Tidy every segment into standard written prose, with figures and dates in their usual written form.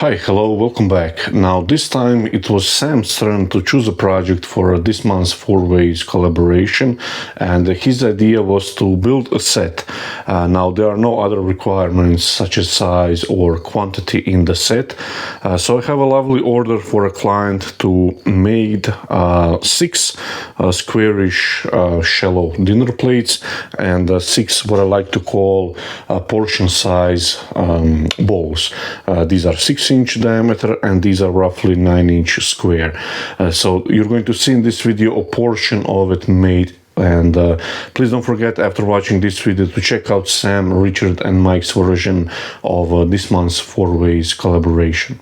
Hi, hello, welcome back. Now this time it was Sam's turn to choose a project for this month's 4-Ways collaboration, and his idea was to build a set. Now there are no other requirements such as size or quantity in the set, so I have a lovely order for a client to make 6 squarish shallow dinner plates and 6 what I like to call portion size bowls. These are 6-inch diameter and these are roughly 9-inch square. So you're going to see in this video a portion of it made. And please don't forget, after watching this video, to check out Sam, Richard and Mike's version of this month's 4-Ways collaboration.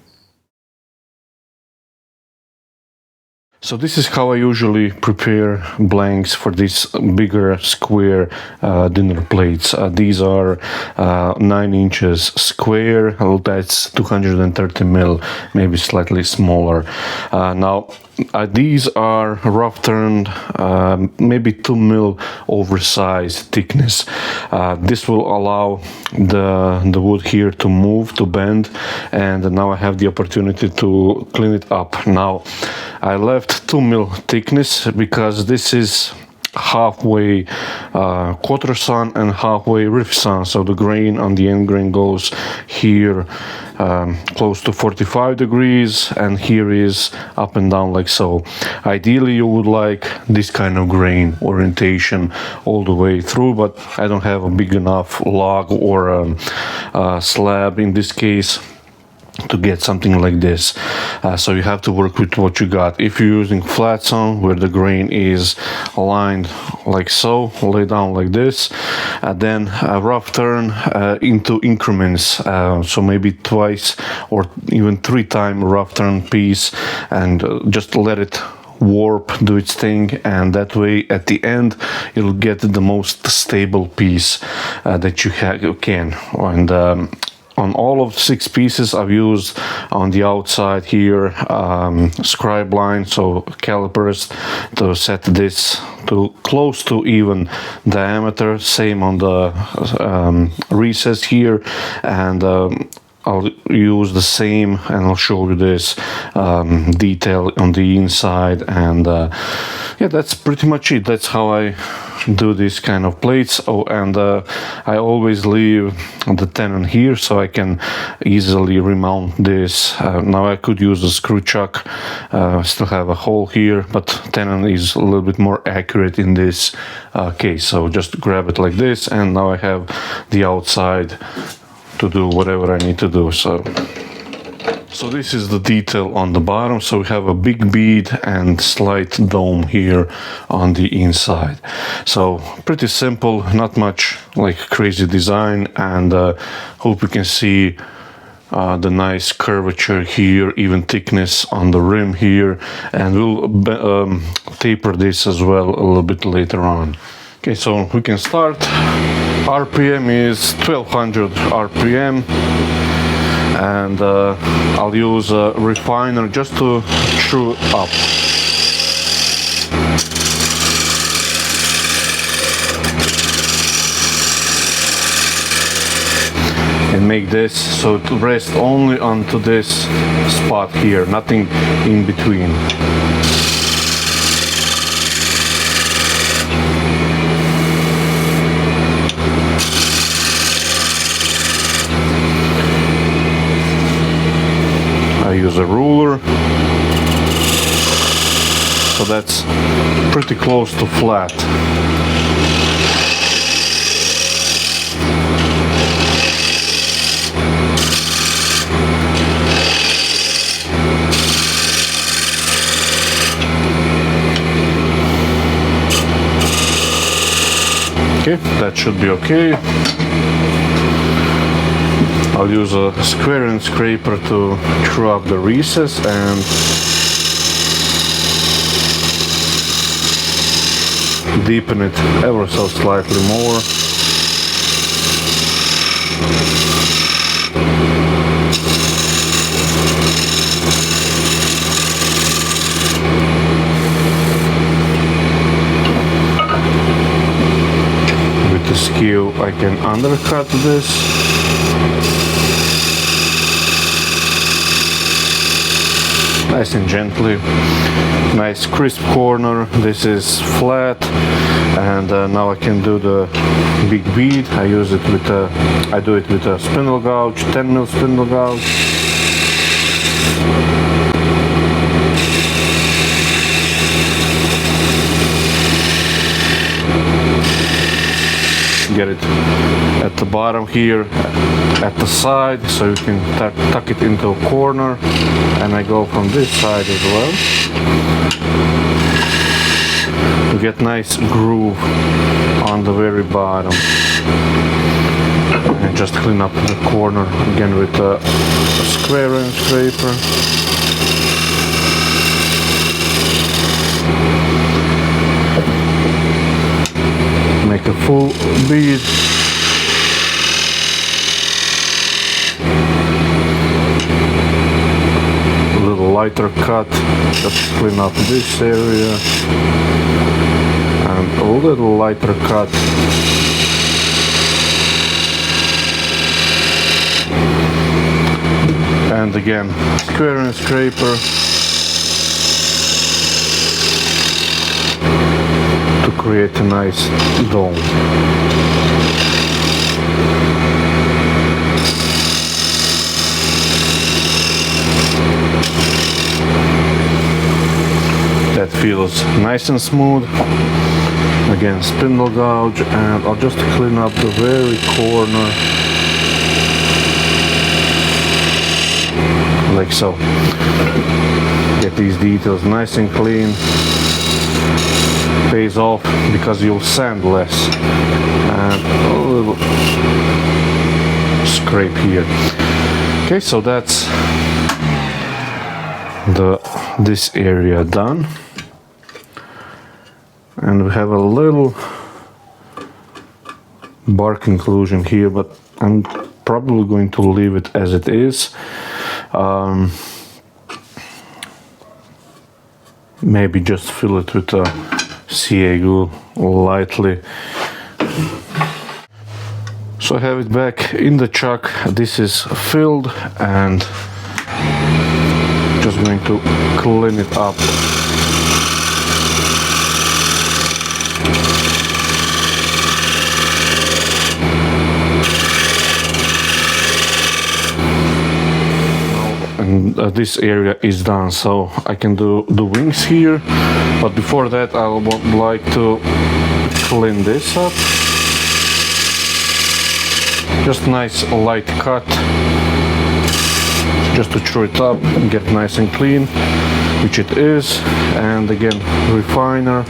So this is how I usually prepare blanks for these bigger square dinner plates. These are 9 inches square, that's 230 mil, maybe slightly smaller. Now these are rough turned, maybe 2 mil oversized thickness. This will allow the wood here to move, to bend, and now I have the opportunity to clean it up. Now I left 2 mil thickness because this is halfway quarter sun and halfway rift sun, so the grain on the end grain goes here close to 45 degrees, and here is up and down like so. Ideally you would like this kind of grain orientation all the way through, but I don't have a big enough log or slab in this case to get something like this, so you have to work with what you got. If you're using flat sun where the grain is aligned like so, lay down like this, and then rough turn into increments, so maybe twice or even 3 times rough turn piece, and just let it warp, do its thing, and that way at the end you'll get the most stable piece that you can. And on all of 6 pieces I've used on the outside here scribe line, so calipers, to set this to close to even diameter. Same on the recess here, and I'll use the same, and I'll show you this detail on the inside. And yeah, that's pretty much it. That's how I do this kind of plates. Oh, and I always leave the tenon here so I can easily remount this. Now I could use a screw chuck, still have a hole here, but tenon is a little bit more accurate in this case. So just grab it like this, and now I have the outside to do whatever I need to do. So this is the detail on the bottom. So we have a big bead and slight dome here on the inside. So pretty simple, not much like crazy design, and hope you can see the nice curvature here, even thickness on the rim here, and we'll taper this as well a little bit later on. Okay, so we can start. RPM is 1200 RPM, and I'll use a refiner just to true up. And make this so it rests only onto this spot here, nothing in between. I use a ruler, so that's pretty close to flat. Okay, that should be okay. I'll use a square and scraper to screw up the recess and deepen it ever so slightly more. With the skew I can undercut this. nice and gently. Nice crisp corner. This is flat, and now I can do the big bead. I use it with I do it with a spindle gouge, 10mm spindle gouge. Get it at the bottom here, at the side, so you can tuck it into a corner, and I go from this side as well to get nice groove on the very bottom, and just clean up the corner again with a square and scraper. Make a full bead. A little lighter cut, just clean up this area, and a little lighter cut. And again, square and scraper to create a nice dome. That feels nice and smooth. Again, spindle gouge, and I'll just clean up the very corner, like so. Get these details nice and clean. Pays off because you'll sand less, and a little scrape here. Okay, so that's this area done, and we have a little bark inclusion here, but I'm probably going to leave it as it is. Maybe just fill it with a CA glue lightly. So I have it back in the chuck. This is filled, and just going to clean it up. And this area is done, so I can do the wings here, but before that I would like to clean this up. Just nice light cut, just to chew it up and get nice and clean, which it is. And again, refiner.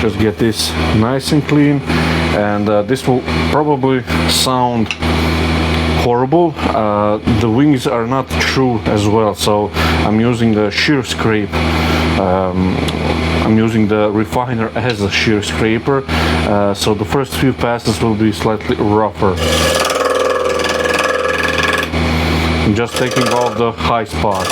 Just get this nice and clean, and this will probably sound horrible. The wings are not true as well, so I'm using the shear scrape. I'm using the refiner as a shear scraper, so the first few passes will be slightly rougher. I'm just taking off the high spots.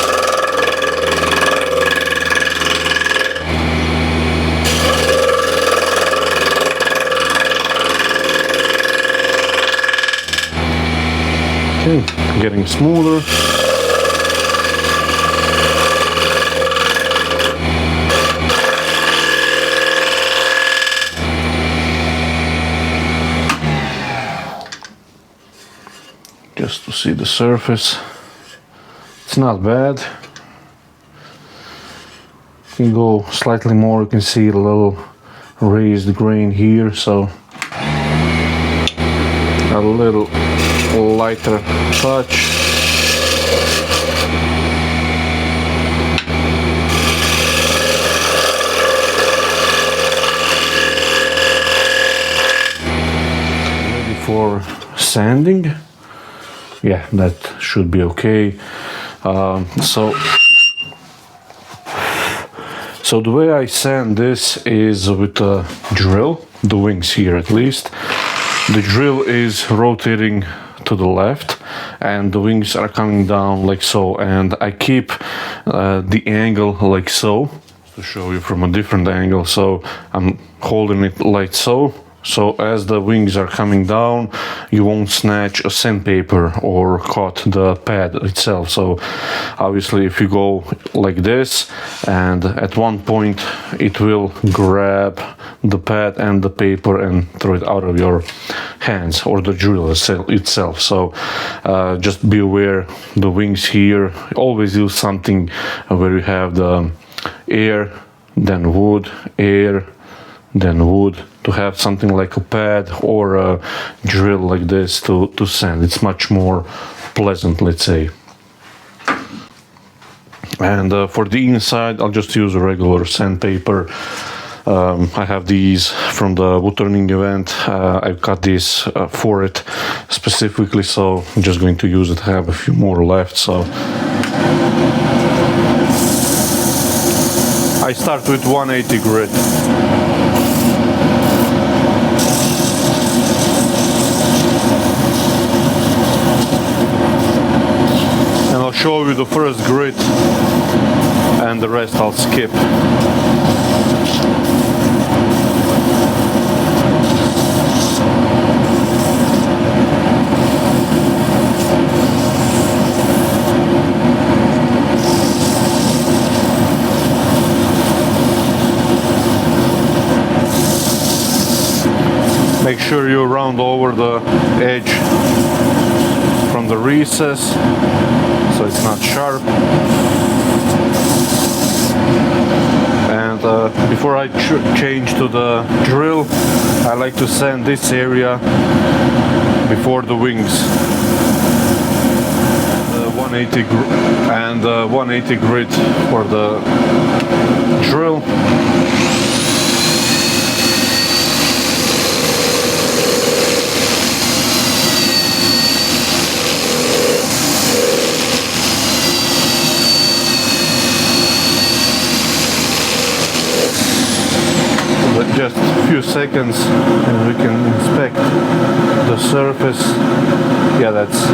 Okay, getting smoother. Just to see the surface. It's not bad. You can go slightly more, you can see a little raised grain here, so a little lighter touch. Ready for sanding. Yeah, that should be okay. So the way I sand this is with a drill, the wings here at least. The drill is rotating to the left and the wings are coming down like so, and I keep the angle like so to show you from a different angle. So I'm holding it like so So as the wings are coming down, you won't snatch a sandpaper or cut the pad itself. So obviously if you go like this, and at one point it will grab the pad and the paper and throw it out of your hands, or the drill itself. So just be aware, the wings here, always use something where you have the air, then wood, air, then wood, to have something like a pad or a drill like this to sand. It's much more pleasant, let's say. And for the inside, I'll just use a regular sandpaper. I have these from the Woodturning event. I cut this for it specifically, so I'm just going to use it. I have a few more left, so I start with 180 grit. And I'll show you the first grit, and the rest I'll skip. Make sure you round over the edge from the recess so it's not sharp. And before I change to the drill, I like to sand this area before the wings. 180 and 180 grit for the drill. Just a few seconds and we can inspect the surface. Yeah, that's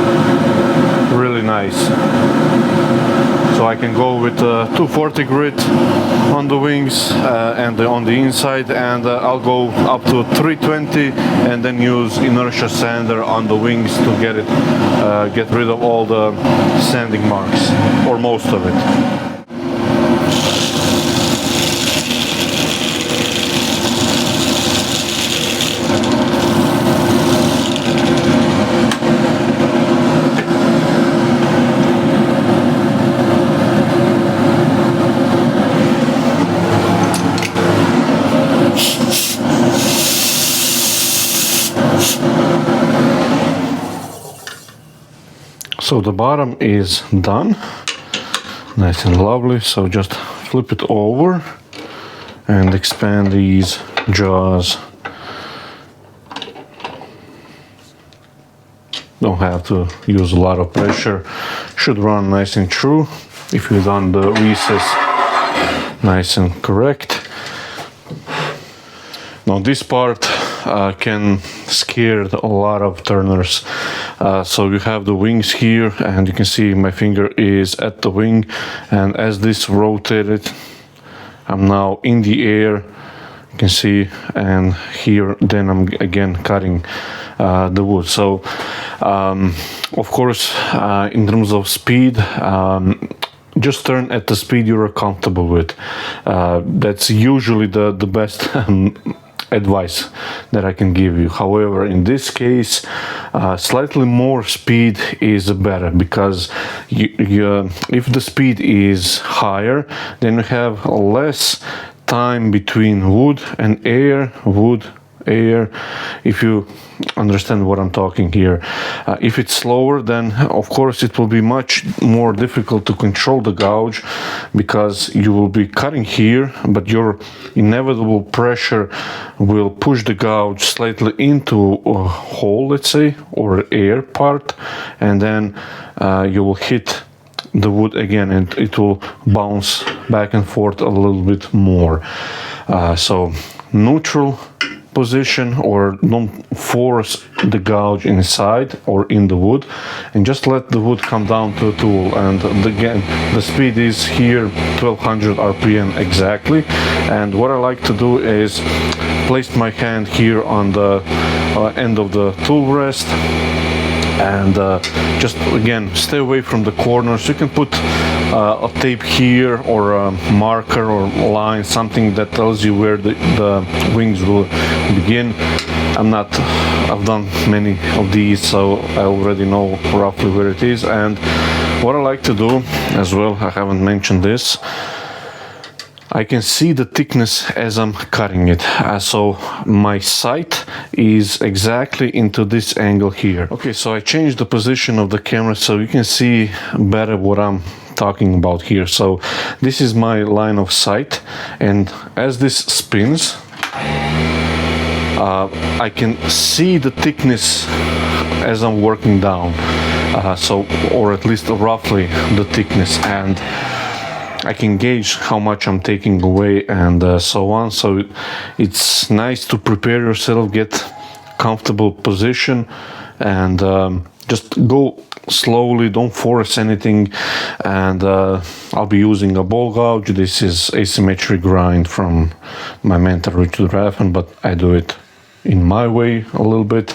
really nice. So I can go with 240 grit on the wings and on the inside, and I'll go up to 320 and then use inertia sander on the wings to get rid of all the sanding marks, or most of it. So the bottom is done, nice and lovely. So just flip it over and expand these jaws. Don't have to use a lot of pressure, should run nice and true if you've done the recess nice and correct. Now this part can scare a lot of turners. So you have the wings here, and you can see my finger is at the wing, and as this rotated, I'm now in the air, you can see, and here then I'm again cutting the wood. So of course in terms of speed, just turn at the speed you're comfortable with. That's usually the best advice that I can give you. However, in this case, slightly more speed is better, because if the speed is higher, then you have less time between wood and air, wood, air, if you understand what I'm talking here. If it's slower, then of course it will be much more difficult to control the gouge, because you will be cutting here, but your inevitable pressure will push the gouge slightly into a hole, let's say, or air part, and then you will hit the wood again, and it will bounce back and forth a little bit more. So neutral position, or don't force the gouge inside or in the wood, and just let the wood come down to a tool. And again, the speed is here 1200 RPM exactly. And what I like to do is placed my hand here on the end of the tool rest, and just again stay away from the corners. You can put a tape here or a marker or line, something that tells you where the wings will begin. I've done many of these, so I already know roughly where it is. And what I like to do as well, I haven't mentioned this, I can see the thickness as I'm cutting it. So my sight is exactly into this angle here. Okay, so I changed the position of the camera so you can see better what I'm talking about here. So this is my line of sight, and as this spins, I can see the thickness as I'm working down. Or at least roughly the thickness, and I can gauge how much I'm taking away and so on. So it's nice to prepare yourself, get comfortable position, and just go slowly, don't force anything. And I'll be using a ball gouge. This is asymmetric grind from my mentor Richard Raffen, but I do it in my way a little bit.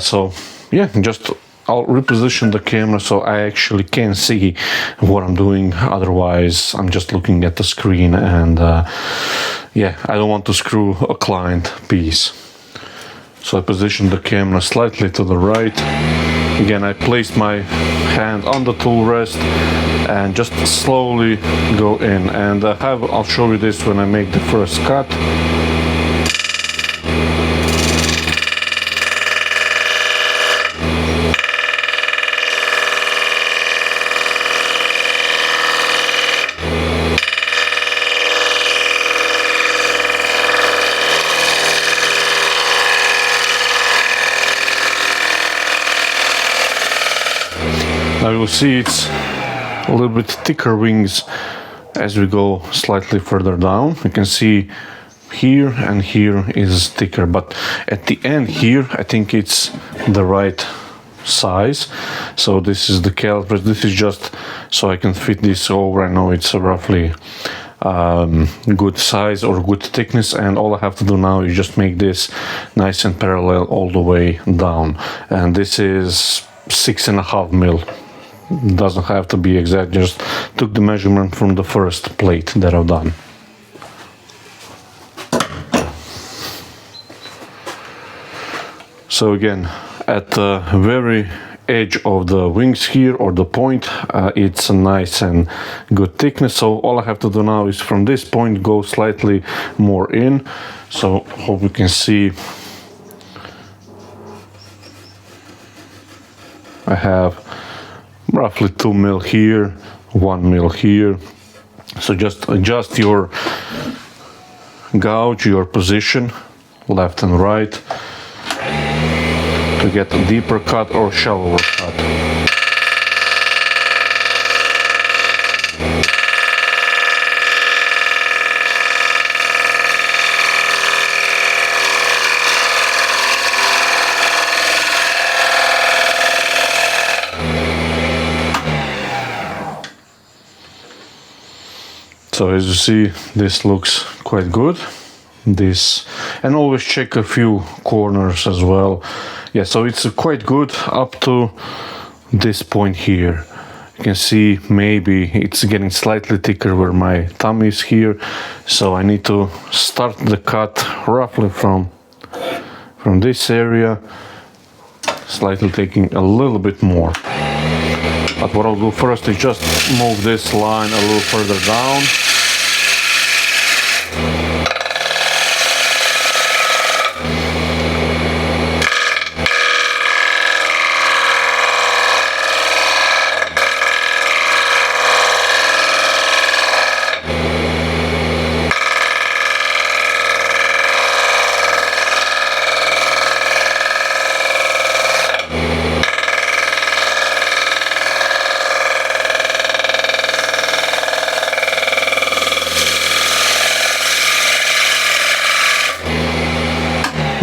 So yeah, just I'll reposition the camera so I actually can see what I'm doing. Otherwise, I'm just looking at the screen, and yeah, I don't want to screw a client piece. So I position the camera slightly to the right. Again, I place my hand on the tool rest and just slowly go in. And I'll show you this when I make the first cut. Now you'll see it's a little bit thicker wings as we go slightly further down. You can see here and here is thicker, but at the end here I think it's the right size. So this is the caliper. This is just so I can fit this over. I know it's a roughly good size or good thickness, and all I have to do now is just make this nice and parallel all the way down. And this is 6.5 mil. Doesn't have to be exact, just took the measurement from the first plate that I've done. So again, at the very edge of the wings here, or the point, it's a nice and good thickness. So all I have to do now is from this point go slightly more in. So hope you can see I have roughly 2 mil here, 1 mil here. So just adjust your gouge, your position, left and right, to get a deeper cut or shallower cut. So as you see, this looks quite good. And always check a few corners as well. Yeah, so it's quite good up to this point here. You can see maybe it's getting slightly thicker where my thumb is here. So I need to start the cut roughly from this area, slightly taking a little bit more. But what I'll do first is just move this line a little further down.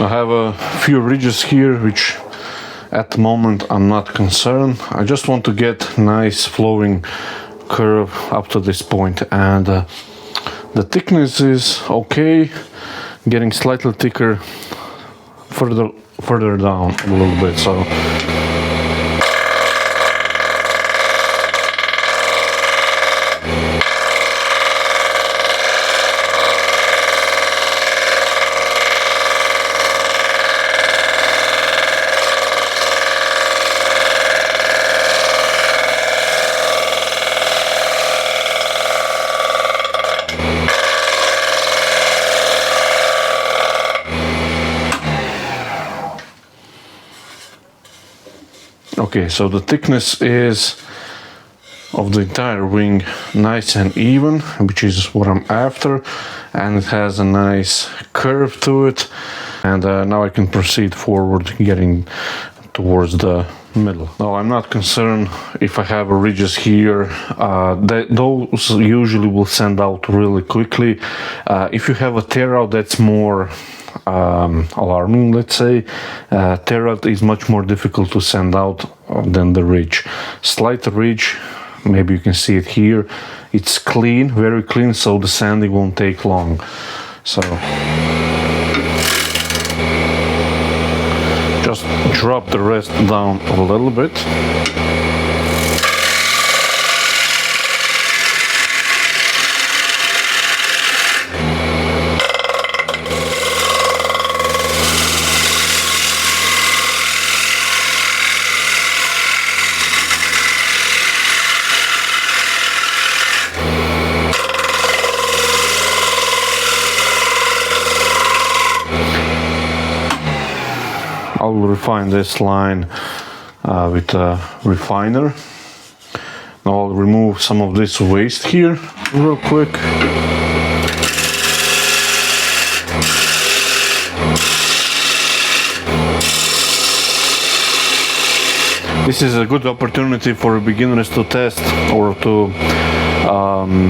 I have a few ridges here, which at the moment I'm not concerned. I just want to get nice flowing curve up to this point, and the thickness is okay. getting slightly thicker further down a little bit. So okay, so the thickness is of the entire wing nice and even, which is what I'm after, and it has a nice curve to it. And now I can proceed forward, getting towards the middle. Now I'm not concerned if I have ridges here, those usually will sand out really quickly. If you have a tear out, that's more alarming, let's say. Tear out is much more difficult to sand out than the ridge. Slight ridge, maybe you can see it here, it's clean, very clean, so the sanding won't take long. So just drop the rest down a little bit. I'll refine this line with a refiner. Now I'll remove some of this waste here real quick. This is a good opportunity for beginners to test or to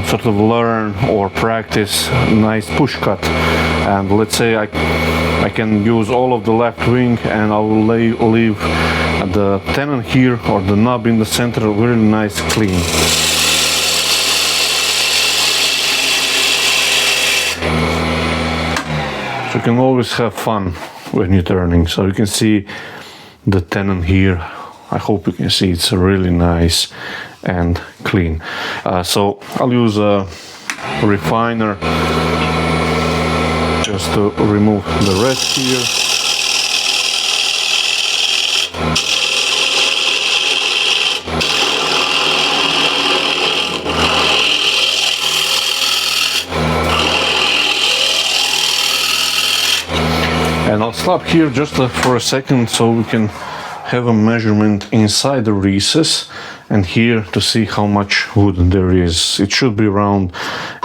sort of learn or practice nice push cut. And let's say I can use all of the left wing, and I will leave the tenon here or the knob in the center really nice clean. So you can always have fun when you're turning. So you can see the tenon here. I hope you can see it's really nice and clean. So I'll use a refiner just to remove the rest here. And I'll stop here just for a second so we can have a measurement inside the recess and here to see how much wood there is. It should be around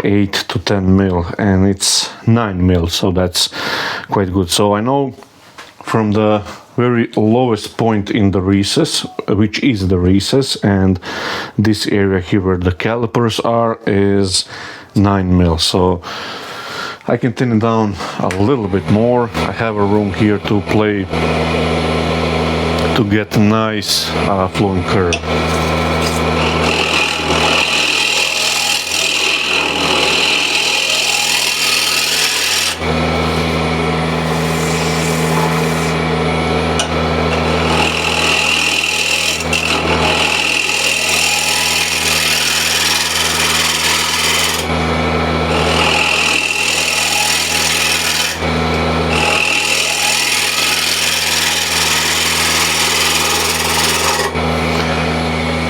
8 to 10 mil, and it's 9 mil, so that's quite good. So I know from the very lowest point in the recess, which is the recess, and this area here where the calipers are is 9 mil. So I can thin it down a little bit more. I have a room here to play to get a nice flowing curve.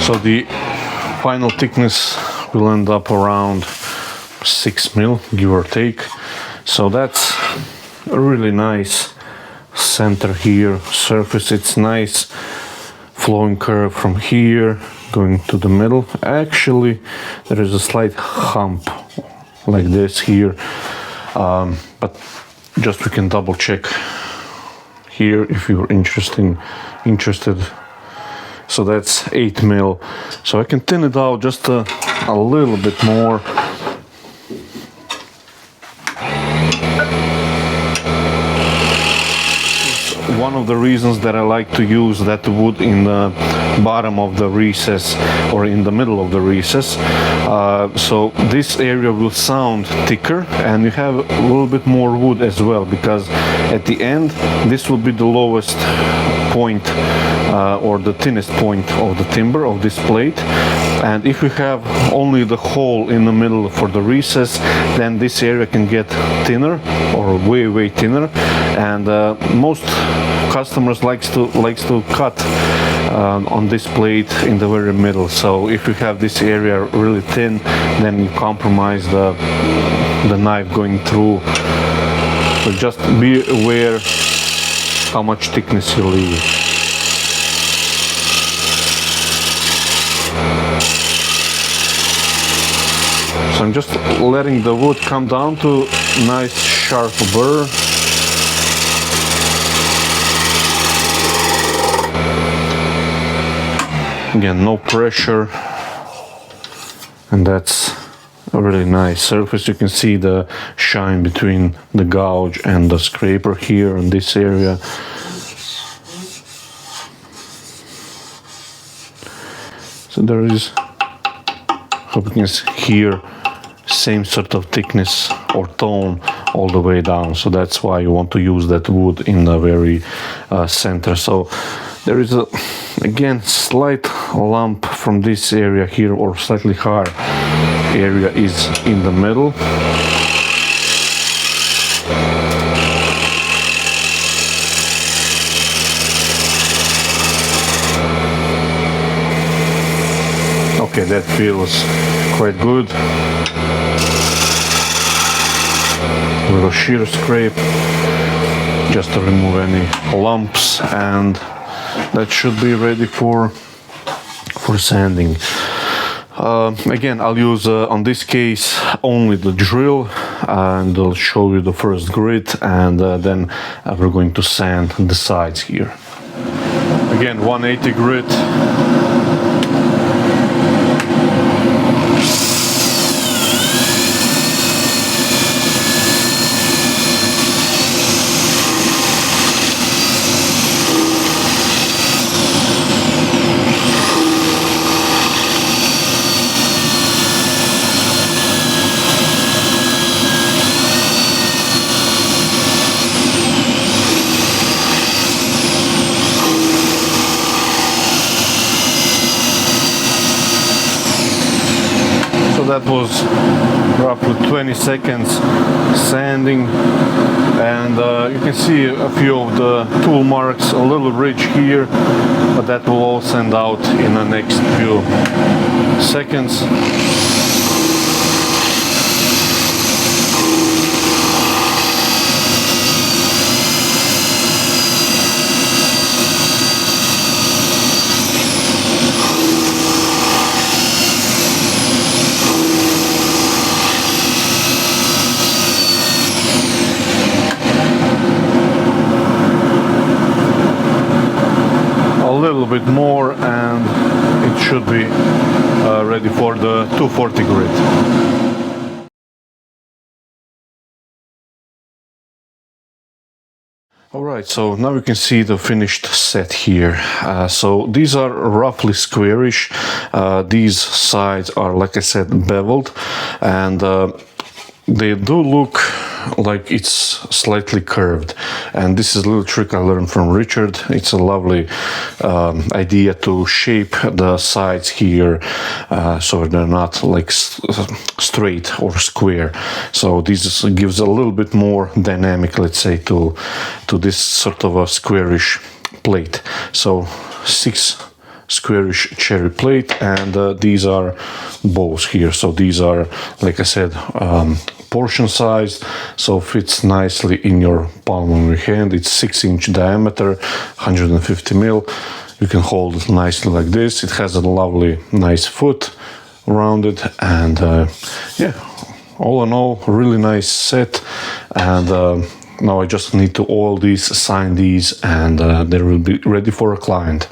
So the final thickness will end up around 6 mil, give or take. So that's a really nice center here, surface. It's nice flowing curve from here going to the middle. Actually, there is a slight hump like this here, but just we can double check here if you're interested. So that's 8 mil. So I can thin it out just a little bit more. It's one of the reasons that I like to use that wood in the bottom of the recess or in the middle of the recess. So this area will sound thicker, and you have a little bit more wood as well, because at the end this will be the lowest point or the thinnest point of the timber of this plate. And if you have only the hole in the middle for the recess, then this area can get thinner or way thinner, and most customers likes to cut on this plate in the very middle. So if you have this area really thin, then you compromise the knife going through. So just be aware how much thickness you leave. So I'm just letting the wood come down to nice sharp burr. Again, no pressure, and that's a really nice surface. You can see the shine between the gouge and the scraper here in this area. So there is, hope you can hear, same sort of thickness or tone all the way down. So that's why you want to use that wood in the very center. So there is a, again, slight lump from this area here, or slightly higher area is in the middle. Okay, that feels quite good. A little shear scrape just to remove any lumps, and that should be ready for sanding. Again, I'll use on this case only the drill, and I'll show you the first grit, and then we're going to sand the sides here. Again, 180 grit. That was roughly 20 seconds sanding, and you can see a few of the tool marks, a little ridge here, but that will all sand out in the next few seconds. A little bit more, and it should be ready for the 240 grit. Alright, so now you can see the finished set here. So these are roughly squarish. These sides are, like I said, beveled, and they do look like it's slightly curved, and this is a little trick I learned from Richard. It's a lovely idea to shape the sides here so they're not like straight or square. So this gives a little bit more dynamic, let's say, to this sort of a squarish plate. So 6 squarish cherry plate, and these are bows here. So these are, like I said, portion size, so fits nicely in your palm of your hand. It's 6-inch diameter, 150 mil. You can hold it nicely like this. It has a lovely, nice foot around it, and yeah, all in all, a really nice set. And now I just need to oil these, sign these, and they will be ready for a client.